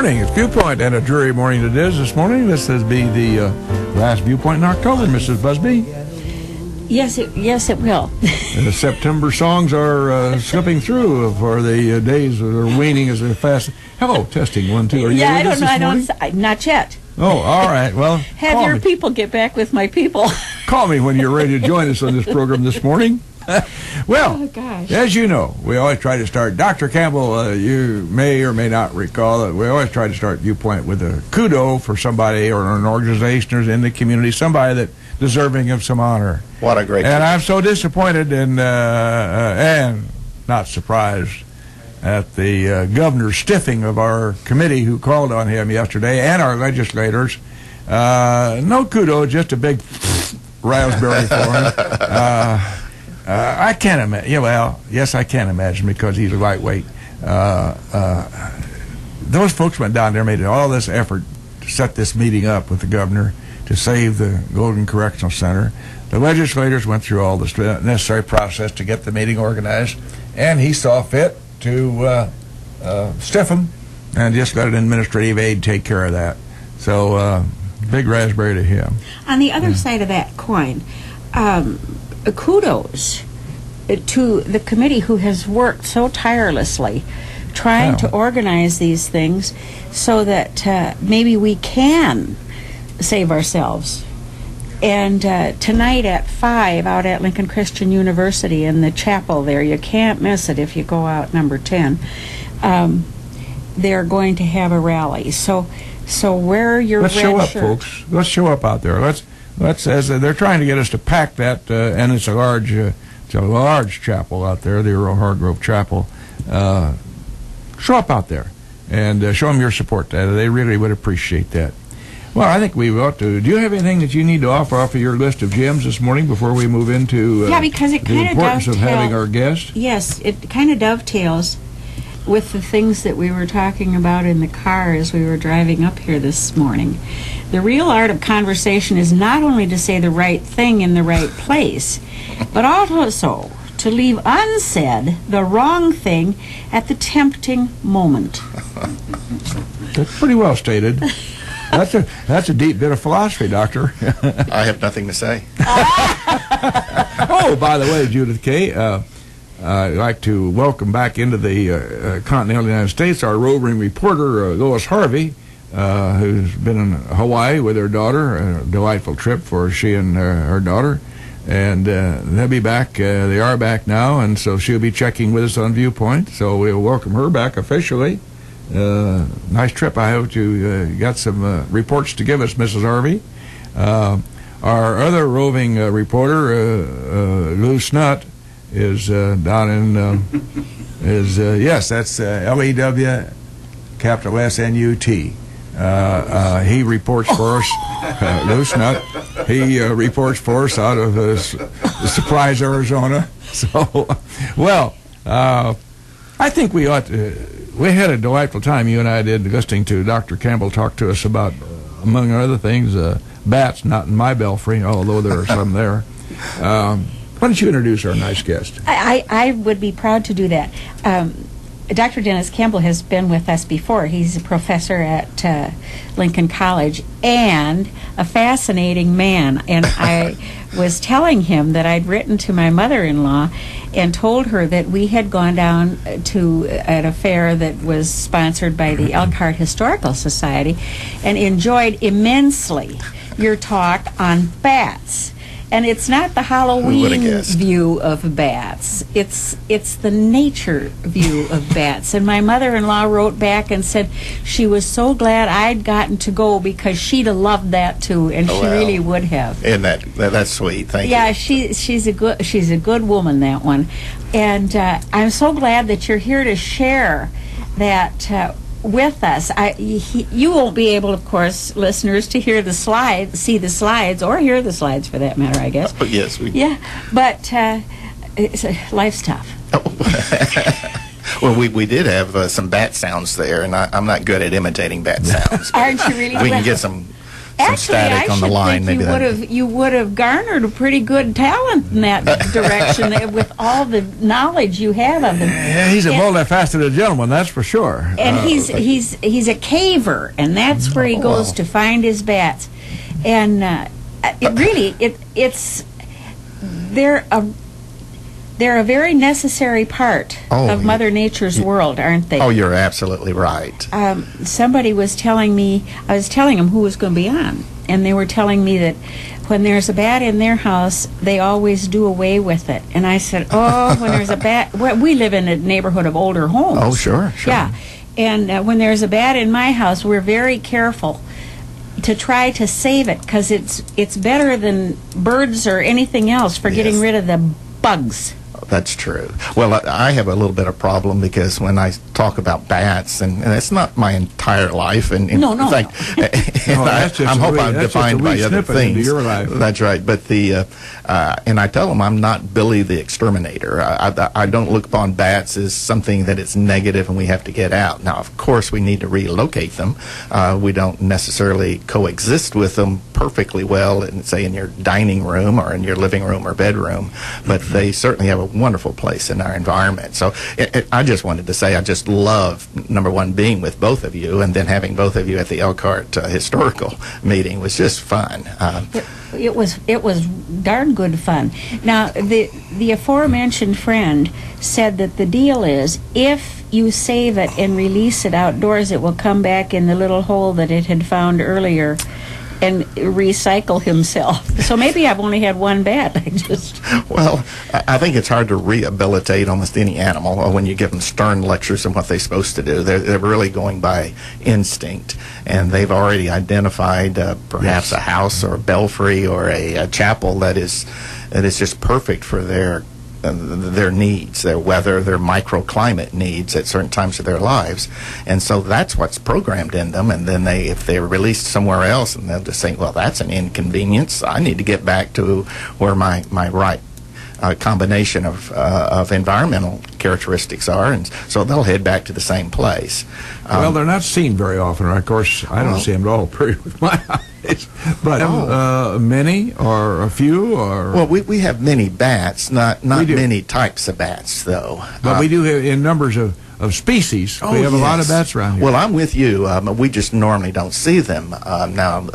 morning. It's Viewpoint, and a dreary morning it is this morning. This will be the last Viewpoint in October, Mrs. Busby. Yes, it will. The September songs are slipping through for the days that are waning as they're fast. Hello, testing 1, 2. Are you I don't. Not yet. Oh, all right. Well, have your people get back with my people. Call me when you're ready to join us on this program this morning. Well, oh, gosh. As you know, we always try to start. Dr. Campbell, you may or may not recall that we always try to start Viewpoint with a kudo for somebody or an organization or in the community, somebody that deserving of some honor. What a great. And I'm so disappointed and not surprised at the governor's stiffing of our committee who called on him yesterday and our legislators. No kudo, just a big raspberry for him. I can't imagine. Yeah, well, yes, I can imagine because he's a lightweight. Those folks went down there, made all this effort to set this meeting up with the governor to save the Golden Correctional Center. The legislators went through all the necessary process to get the meeting organized, and he saw fit to stiff them and just let an administrative aide take care of that. So, big raspberry to him. On the other side of that coin, kudos to the committee who has worked so tirelessly trying to organize these things so that maybe we can save ourselves. And tonight at 5 out at Lincoln Christian University in the chapel there, you can't miss it if you go out number 10, they're going to have a rally. So wear your red shirt. Let's show up, folks. Let's show up out there. Let's as they're trying to get us to pack that, and it's a large chapel out there, the Earl Hargrove Chapel. Show up out there and show them your support. They really would appreciate that. Well, I think we ought to. Do you have anything that you need to offer off of your list of gems this morning before we move into because it the importance of having our guest? Yes, it kind of dovetails with the things that we were talking about in the car as we were driving up here this morning. The real art of conversation is not only to say the right thing in the right place, but also to leave unsaid the wrong thing at the tempting moment. That's pretty well stated. That's a deep bit of philosophy, Doctor. I have nothing to say. Oh, by the way, Judith Kay, I'd like to welcome back into the continental United States our roving reporter, Lois Harvey, who's been in Hawaii with her daughter. A delightful trip for she and her daughter. And they'll be back. They are back now, and so she'll be checking with us on Viewpoint. So we'll welcome her back officially. Nice trip. I hope you got some reports to give us, Mrs. Harvey. Our other roving reporter, Lou Snutt, is down in yes, that's L-E-W capital S-N-U-T. He reports for us, Lou Snutt. He reports for us out of Surprise, Arizona. So, well, I think we ought to. We had a delightful time, you and I did, listening to Dr. Campbell talk to us about, among other things, bats, not in my belfry, although there are some there. Why don't you introduce our nice guest? I would be proud to do that. Dr. Dennis Campbell has been with us before. He's a professor at Lincoln College and a fascinating man. And I was telling him that I'd written to my mother-in-law and told her that we had gone down to an affair that was sponsored by the Elkhart Historical Society and enjoyed immensely your talk on bats. And it's not the Halloween view of bats. It's the nature view of bats. And my mother-in-law wrote back and said she was so glad I'd gotten to go because she'd have loved that too, and she really would have. And that's sweet. Thank you. Yeah, she's a good woman, that one. And I'm so glad that you're here to share that with us. You won't be able, of course, listeners, to hear the slides, see the slides, or hear the slides for that matter, I guess. Oh, yes. Yeah, but life's tough. Well, we did have some bat sounds there, and I'm not good at imitating bat sounds. Aren't you really? We can get some Actually, static I on the line. think you would have garnered a pretty good talent in that direction with all the knowledge you have of him. Yeah, he's a multifaceted gentleman, that's for sure. And he's a caver, and that's where he goes to find his bats. And they're a very necessary part of Mother Nature's world, aren't they? Oh, you're absolutely right. Somebody was telling me, I was telling them who was going to be on, and they were telling me that when there's a bat in their house, they always do away with it. And I said, when there's a bat, well, we live in a neighborhood of older homes. Oh, sure. Yeah, and when there's a bat in my house, we're very careful to try to save it, because it's better than birds or anything else for getting rid of the bugs. That's true. Well, I have a little bit of problem because when I talk about bats, and it's not my entire life, and in fact, I hope I'm defined by other things. Your life. That's right. But and I tell them I'm not Billy the Exterminator. I don't look upon bats as something that is negative and we have to get out. Now, of course, we need to relocate them. We don't necessarily coexist with them perfectly well, say in your dining room or in your living room or bedroom, but they certainly have a wonderful place in our environment. So I just wanted to say I just love, number one, being with both of you, and then having both of you at the Elkhart Historical meeting was just fun. It was darn good fun. Now, the aforementioned friend said that the deal is, if you save it and release it outdoors, it will come back in the little hole that it had found earlier and recycle himself. So maybe I've only had one bat. Well, I think it's hard to rehabilitate almost any animal when you give them stern lectures on what they're supposed to do. They're really going by instinct, and they've already identified perhaps a house or a belfry or a chapel that is just perfect for their needs, their weather, their microclimate needs at certain times of their lives. And so that's what's programmed in them. And then if they're released somewhere else, and they'll just say, well, that's an inconvenience. I need to get back to where my right combination of environmental characteristics are, and so they'll head back to the same place. Well, they're not seen very often. Of course, I don't see them at all, period, with my eyes. But many, or a few, or... Well, we have many bats, not many types of bats, though. But we do have, in numbers of species, we have a lot of bats around here. Well, I'm with you. We just normally don't see them. Now,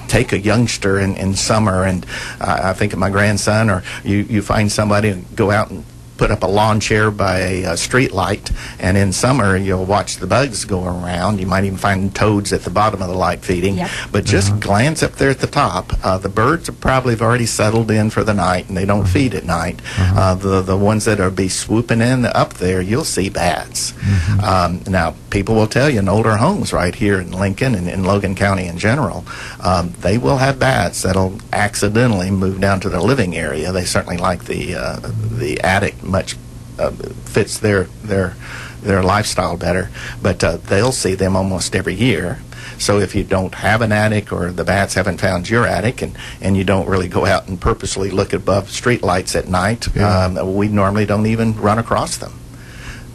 take a youngster in summer, and I think of my grandson, or you find somebody and go out and put up a lawn chair by a street light, and in summer you'll watch the bugs go around. You might even find toads at the bottom of the light feeding. Yep. But just glance up there at the top. The birds are probably have already settled in for the night, and they don't feed at night. The ones that are be swooping in up there, you'll see bats. Now, people will tell you in older homes right here in Lincoln and in Logan County in general, they will have bats that'll accidentally move down to their living area. They certainly like the attic much fits their lifestyle better, but they'll see them almost every year. So if you don't have an attic, or the bats haven't found your attic, and you don't really go out and purposely look above street lights at night, we normally don't even run across them.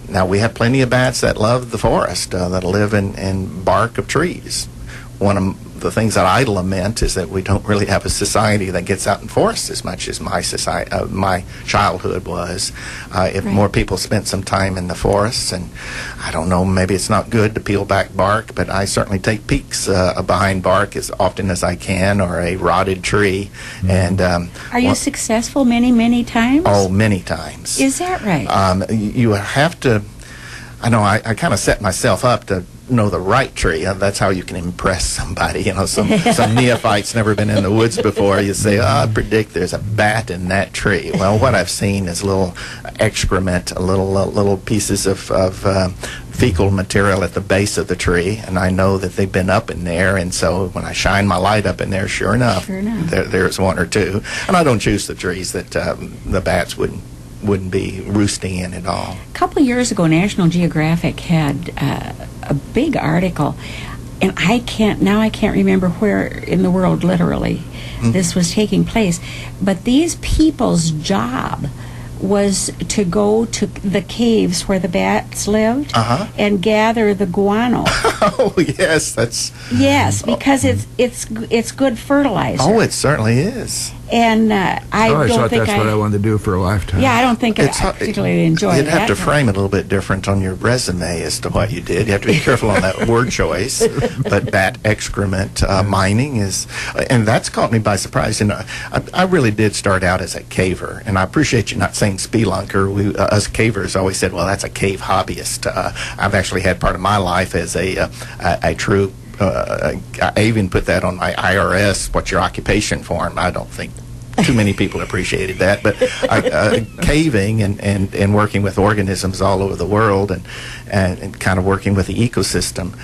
Now, we have plenty of bats that love the forest, that live in bark of trees. One of the things that I lament is that we don't really have a society that gets out in forests as much as my childhood was. If more people spent some time in the forests, and I don't know, maybe it's not good to peel back bark, but I certainly take peeks behind bark as often as I can, or a rotted tree. And are you successful many times? Oh, many times. Is that right? You have to. I know I kind of set myself up to know the right tree. That's how you can impress somebody. You know, some neophyte's never been in the woods before. You say, I predict there's a bat in that tree. Well, what I've seen is little excrement, little pieces of fecal material at the base of the tree, and I know that they've been up in there, and so when I shine my light up in there, sure enough. There's one or two. And I don't choose the trees that the bats wouldn't be roosting in at all. A couple of years ago, National Geographic had a big article, and I can't remember where in the world literally this was taking place, but these people's job was to go to the caves where the bats lived Uh-huh. and gather the guano. Oh, yes, that's... Yes, because it's good fertilizer. Oh, it certainly is. And I always don't thought think that's what I wanted to do for a lifetime. Yeah, I don't think I hard- particularly enjoy that. You'd have to frame it a little bit different on your resume as to what you did. You have to be careful on that word choice. But bat excrement mining is, and that's caught me by surprise. You know, I really did start out as a caver, and I appreciate you not saying spelunker. Us cavers always said, well, that's a cave hobbyist. I've actually had part of my life as a true. I even put that on my IRS, what's your occupation form. I don't think too many people appreciated that, but caving and working with organisms all over the world and kind of working with the ecosystem,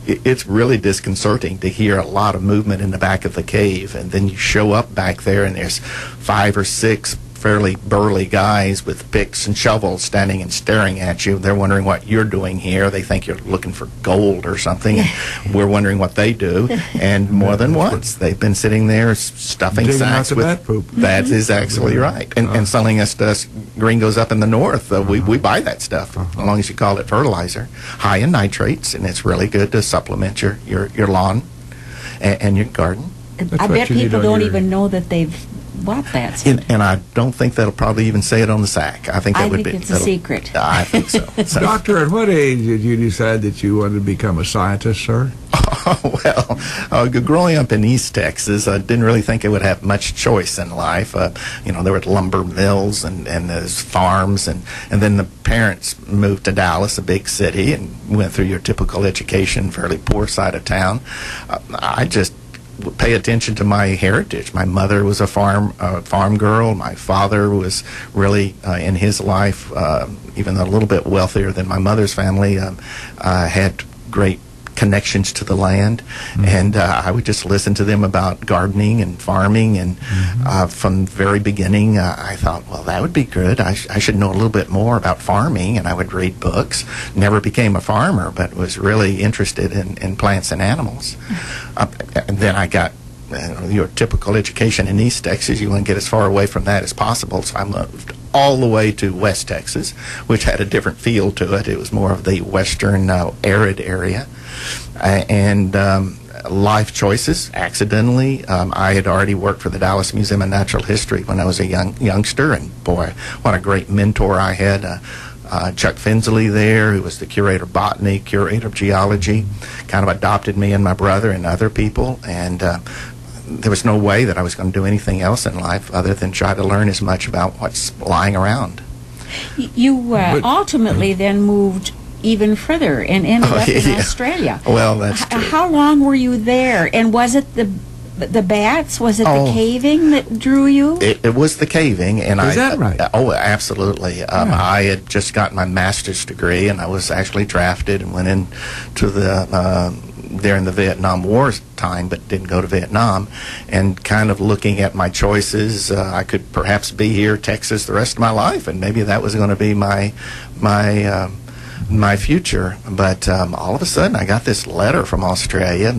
it's really disconcerting to hear a lot of movement in the back of the cave, and then you show up back there and there's 5 or 6 fairly burly guys with picks and shovels standing and staring at you. They're wondering what you're doing here. They think you're looking for gold or something. We're wondering what they do. And more than once, they've been sitting there stuffing Digging out sacks the with bat poop. That is absolutely right. And selling us to us gringos up in the north. We buy that stuff, as long as you call it fertilizer. High in nitrates, and it's really good to supplement your lawn and your garden. I bet people don't even know that they've bought that. And I don't think they'll probably even say it on the sack. I think that would be. It's a secret. I think so. Doctor, at what age did you decide that you wanted to become a scientist, sir? Well, growing up in East Texas, I didn't really think I would have much choice in life. You know, there were lumber mills and there's farms, and then the parents moved to Dallas, a big city, and went through your typical education, fairly poor side of town. I just pay attention to my heritage. My mother was a farm girl. My father was really in his life, even a little bit wealthier than my mother's family, had great connections to the land, and I would just listen to them about gardening and farming, and from the very beginning I thought, well, that would be good. I should know a little bit more about farming, and I would read books. Never became a farmer, but was really interested in plants and animals. And then I got your typical education in East Texas. You want to get as far away from that as possible, so I moved all the way to West Texas, which had a different feel to it. It was more of the western arid area. And life choices, accidentally. I had already worked for the Dallas Museum of Natural History when I was a youngster, and boy, what a great mentor I had. Chuck Finsley there, who was the curator of botany, curator of geology, kind of adopted me and my brother and other people, and there was no way that I was going to do anything else in life other than try to learn as much about what's lying around. You ultimately then moved even further and ended up in Australia. Well, that's true. How long were you there? And was it the bats? Was it the caving that drew you? It was the caving, and Is that right? Oh, absolutely. I had just gotten my master's degree, and I was actually drafted and went into there in the Vietnam War time, but didn't go to Vietnam, and kind of looking at my choices, I could perhaps be here, Texas, the rest of my life, and maybe that was going to be my future. But all of a sudden I got this letter from Australia.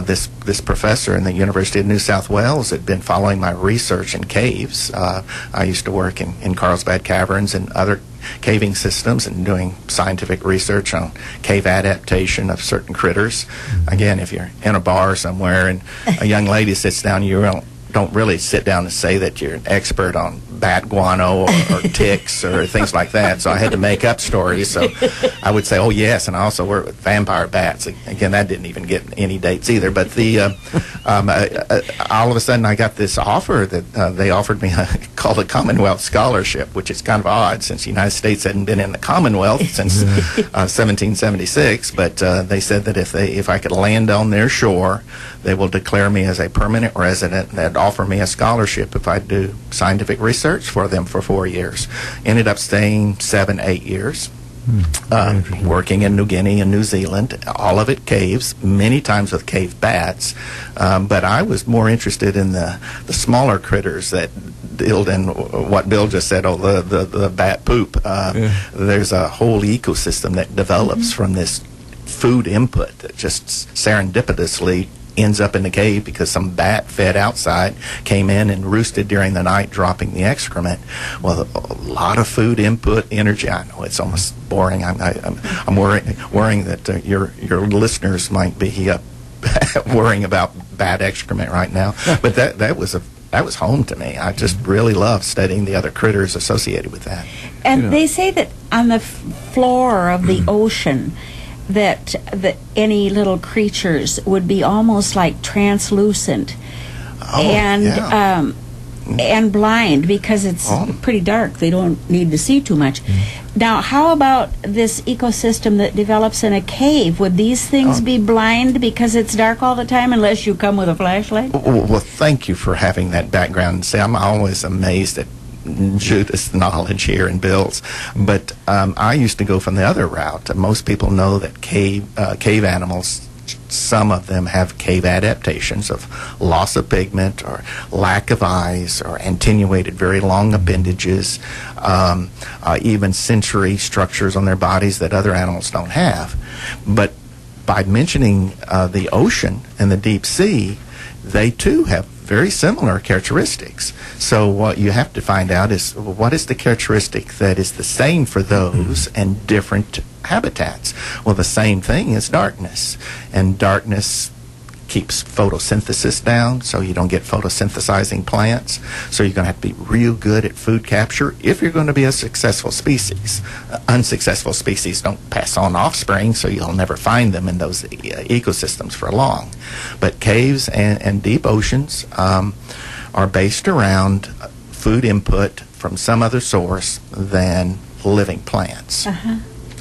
This professor in the University of New South Wales had been following my research in caves. I used to work in Carlsbad Caverns and other caving systems and doing scientific research on cave adaptation of certain critters. Again, if you're in a bar somewhere and a young lady sits down, you don't really sit down and say that you're an expert on bat guano or ticks or things like that. So I had to make up stories. So I would say, oh, yes, and I also work with vampire bats. Again, that didn't even get any dates either. But all of a sudden I got this offer that they offered me called a Commonwealth Scholarship, which is kind of odd since the United States hadn't been in the Commonwealth since 1776. But they said that if I could land on their shore, they will declare me as a permanent resident, and they'd offer me a scholarship if I'd do scientific research for them for 4 years. Ended up staying 7-8 years, working in New Guinea and New Zealand, all of it caves, many times with cave bats. But I was more interested in the smaller critters that deal in what Bill just said, the bat poop. There's a whole ecosystem that develops from this food input that just serendipitously ends up in the cave because some bat fed outside came in and roosted during the night, dropping the excrement. Well, a lot of food input, energy. I know it's almost boring. I'm worrying that your listeners might be worrying about bat excrement right now. But that was home to me. I just really love studying the other critters associated with that. And they say that on the floor of the ocean, that any little creatures would be almost like translucent and blind because it's pretty dark. They don't need to see too much. Now, how about this ecosystem that develops in a cave? Would these things be blind because it's dark all the time unless you come with a flashlight? Well, thank you for having that background. See, I'm always amazed at Judy's knowledge here and Bill's, but I used to go from the other route. Most people know that cave animals, some of them have cave adaptations of loss of pigment or lack of eyes or attenuated very long appendages, even sensory structures on their bodies that other animals don't have. But by mentioning the ocean and the deep sea, they too have very similar characteristics. So what you have to find out is what is the characteristic that is the same for those and different habitats. Well, the same thing is darkness, and darkness keeps photosynthesis down, so you don't get photosynthesizing plants. So you're going to have to be real good at food capture if you're going to be a successful species. Unsuccessful species don't pass on offspring, so you'll never find them in those ecosystems for long. But caves and deep oceans are based around food input from some other source than living plants.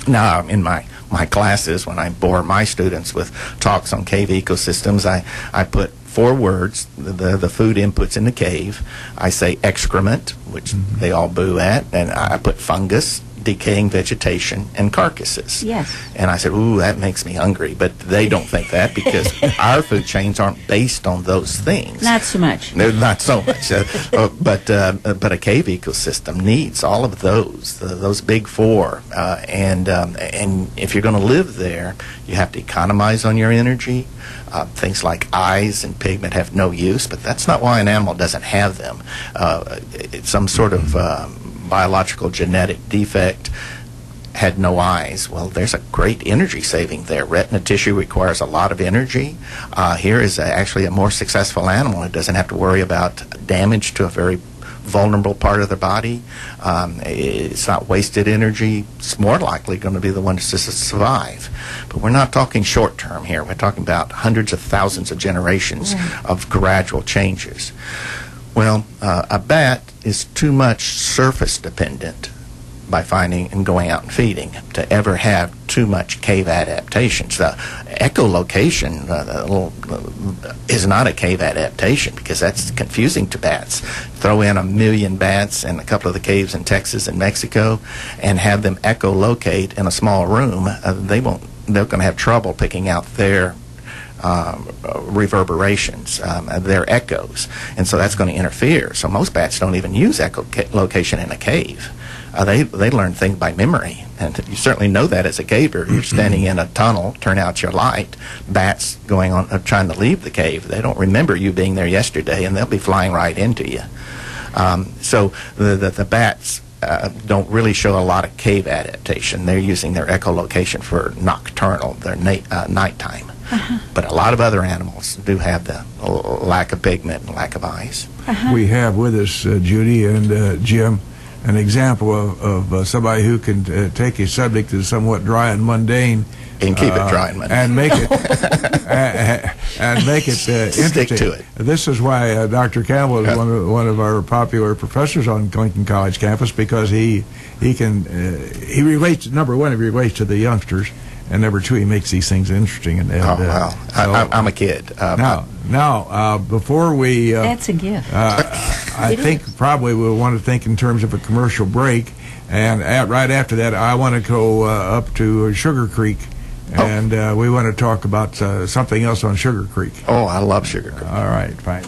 Now, in my classes, when I bore my students with talks on cave ecosystems, I put 4 words, the food inputs in the cave. I say excrement, which they all boo at, and I put fungus, decaying vegetation, and carcasses. Yes. And I said, ooh, that makes me hungry. But they don't think that because our food chains aren't based on those things. Not so much. No, not so much. But a cave ecosystem needs all of those big 4. And if you're going to live there, you have to economize on your energy. Things like eyes and pigment have no use, but that's not why an animal doesn't have them. It's some sort of biological genetic defect, had no eyes. Well, there's a great energy saving there. Retina tissue requires a lot of energy. Here is actually a more successful animal. It doesn't have to worry about damage to a very vulnerable part of the body. It's not wasted energy. It's more likely going to be the one to survive. But we're not talking short term here. We're talking about hundreds of thousands of generations of gradual changes. Well, a bat is too much surface dependent by finding and going out and feeding to ever have too much cave adaptations. The echolocation is not a cave adaptation because that's confusing to bats. Throw in 1 million bats in a couple of the caves in Texas and Mexico and have them echolocate in a small room. They're going to have trouble picking out their reverberations, their echoes, and so that's going to interfere. So most bats don't even use echolocation in a cave. They learn things by memory, and you certainly know that as a caver. You're standing in a tunnel, turn out your light, bats going on trying to leave the cave. They don't remember you being there yesterday, and they'll be flying right into you. So the bats don't really show a lot of cave adaptation. They're using their echolocation for nocturnal, their nighttime. But a lot of other animals do have the lack of pigment and lack of eyes. We have with us, Judy and Jim, an example of somebody who can take a subject that's somewhat dry and mundane and keep it dry and mundane and make it interesting. Stick to it. This is why Dr. Campbell is one of our popular professors on Lincoln College campus, because he relates, number one, he relates to the youngsters, and number 2, he makes these things interesting. And wow. So, I'm a kid. Now, before we... that's a gift. I think probably we'll want to think in terms of a commercial break. And right after that, I want to go up to Sugar Creek. And we want to talk about something else on Sugar Creek. Oh, I love Sugar Creek. All right, fine.